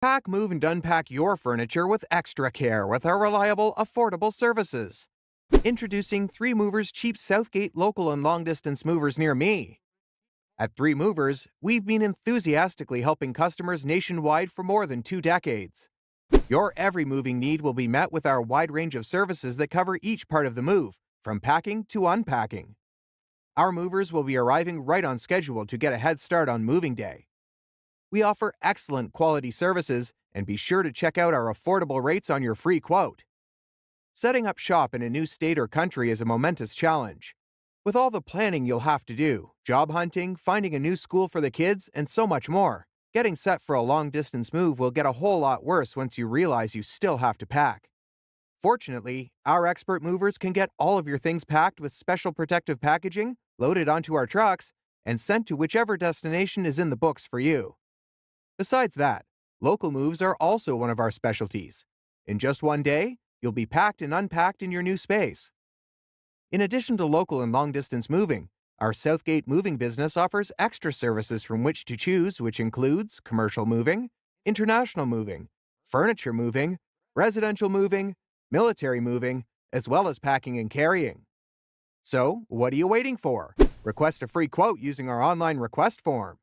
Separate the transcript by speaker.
Speaker 1: Pack, move, and unpack your furniture with extra care with our reliable, affordable services. Introducing 3 Movers Cheap Southgate local and long-distance movers near me. At 3 Movers, we've been enthusiastically helping customers nationwide for more than 2 decades. Your every moving need will be met with our wide range of services that cover each part of the move, from packing to unpacking. Our movers will be arriving right on schedule to get a head start on moving day. We offer excellent quality services, and be sure to check out our affordable rates on your free quote. Setting up shop in a new state or country is a momentous challenge. With all the planning you'll have to do, job hunting, finding a new school for the kids, and so much more, getting set for a long-distance move will get a whole lot worse once you realize you still have to pack. Fortunately, our expert movers can get all of your things packed with special protective packaging, loaded onto our trucks, and sent to whichever destination is in the books for you. Besides that, local moves are also one of our specialties. In just one day, you'll be packed and unpacked in your new space. In addition to local and long-distance moving, our Southgate moving business offers extra services from which to choose, which includes commercial moving, international moving, furniture moving, residential moving, military moving, as well as packing and carrying. So, what are you waiting for? Request a free quote using our online request form.